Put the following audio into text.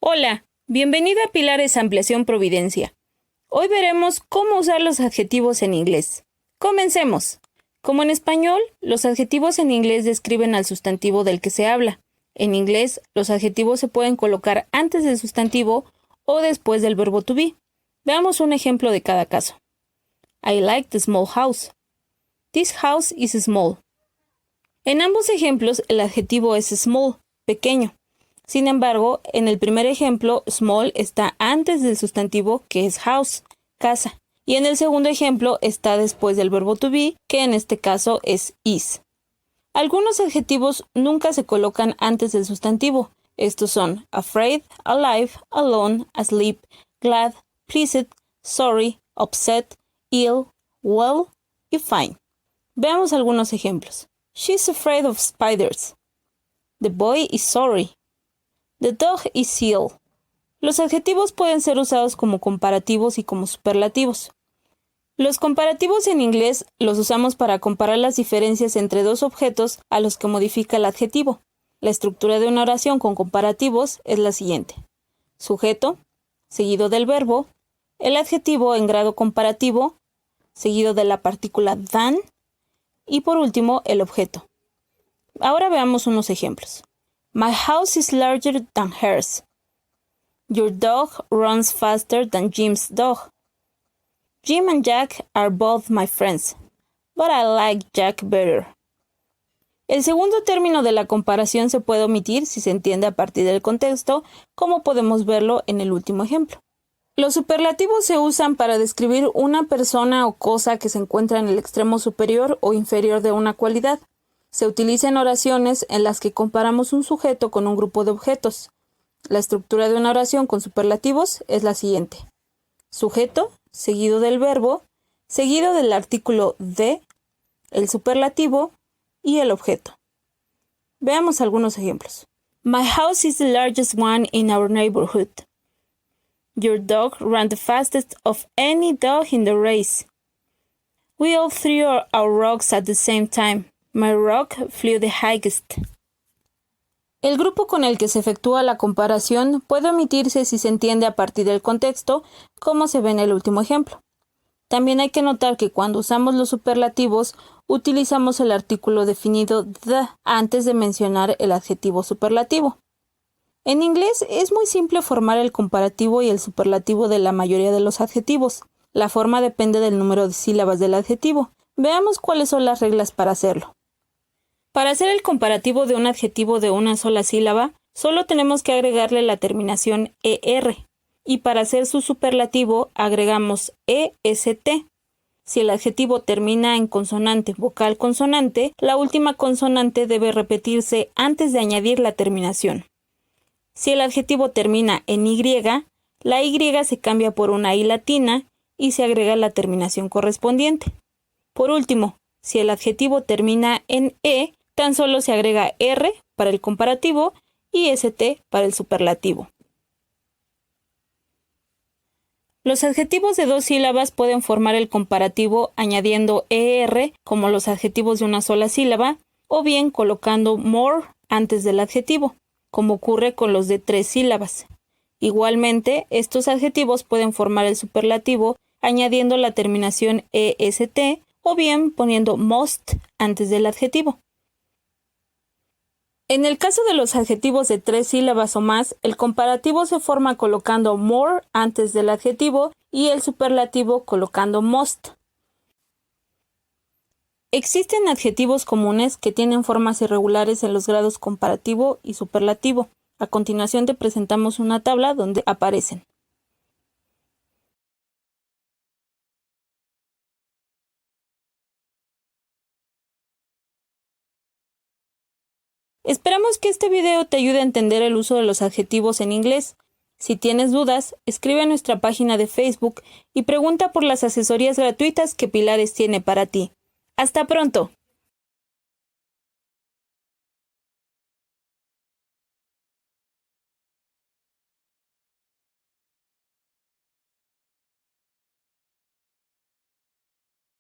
Hola, bienvenida a Pilares Ampliación Providencia. Hoy veremos cómo usar los adjetivos en inglés. Comencemos. Como en español, los adjetivos en inglés describen al sustantivo del que se habla. En inglés, los adjetivos se pueden colocar antes del sustantivo o después del verbo to be. Veamos un ejemplo de cada caso. I like the small house. This house is small. En ambos ejemplos, el adjetivo es small, pequeño. Sin embargo, en el primer ejemplo, small está antes del sustantivo, que es house, casa. Y en el segundo ejemplo está después del verbo to be, que en este caso es is. Algunos adjetivos nunca se colocan antes del sustantivo. Estos son afraid, alive, alone, asleep, glad, pleased, sorry, upset, ill, well y fine. Veamos algunos ejemplos. She's afraid of spiders. The boy is sorry. The dog is ill. Los adjetivos pueden ser usados como comparativos y como superlativos. Los comparativos en inglés los usamos para comparar las diferencias entre dos objetos a los que modifica el adjetivo. La estructura de una oración con comparativos es la siguiente. Sujeto, seguido del verbo, el adjetivo en grado comparativo, seguido de la partícula than, y por último el objeto. Ahora veamos unos ejemplos. My house is larger than hers. Your dog runs faster than Jim's dog. Jim and Jack are both my friends, but I like Jack better. El segundo término de la comparación se puede omitir si se entiende a partir del contexto, como podemos verlo en el último ejemplo. Los superlativos se usan para describir una persona o cosa que se encuentra en el extremo superior o inferior de una cualidad. Se utiliza en oraciones en las que comparamos un sujeto con un grupo de objetos. La estructura de una oración con superlativos es la siguiente. Sujeto, seguido del verbo, seguido del artículo de, el superlativo y el objeto. Veamos algunos ejemplos. My house is the largest one in our neighborhood. Your dog ran the fastest of any dog in the race. We all threw our rocks at the same time. My rock flew the highest. El grupo con el que se efectúa la comparación puede omitirse si se entiende a partir del contexto, como se ve en el último ejemplo. También hay que notar que cuando usamos los superlativos, utilizamos el artículo definido the antes de mencionar el adjetivo superlativo. En inglés es muy simple formar el comparativo y el superlativo de la mayoría de los adjetivos. La forma depende del número de sílabas del adjetivo. Veamos cuáles son las reglas para hacerlo. Para hacer el comparativo de un adjetivo de una sola sílaba, solo tenemos que agregarle la terminación ER. Y para hacer su superlativo, agregamos EST. Si el adjetivo termina en consonante, vocal, consonante, la última consonante debe repetirse antes de añadir la terminación. Si el adjetivo termina en Y, la Y se cambia por una I latina y se agrega la terminación correspondiente. Por último, si el adjetivo termina en E, tan solo se agrega R para el comparativo y ST para el superlativo. Los adjetivos de dos sílabas pueden formar el comparativo añadiendo ER como los adjetivos de una sola sílaba o bien colocando more antes del adjetivo, como ocurre con los de tres sílabas. Igualmente, estos adjetivos pueden formar el superlativo añadiendo la terminación EST o bien poniendo most antes del adjetivo. En el caso de los adjetivos de tres sílabas o más, el comparativo se forma colocando more antes del adjetivo y el superlativo colocando most. Existen adjetivos comunes que tienen formas irregulares en los grados comparativo y superlativo. A continuación te presentamos una tabla donde aparecen. Esperamos que este video te ayude a entender el uso de los adjetivos en inglés. Si tienes dudas, escribe a nuestra página de Facebook y pregunta por las asesorías gratuitas que Pilares tiene para ti. ¡Hasta pronto!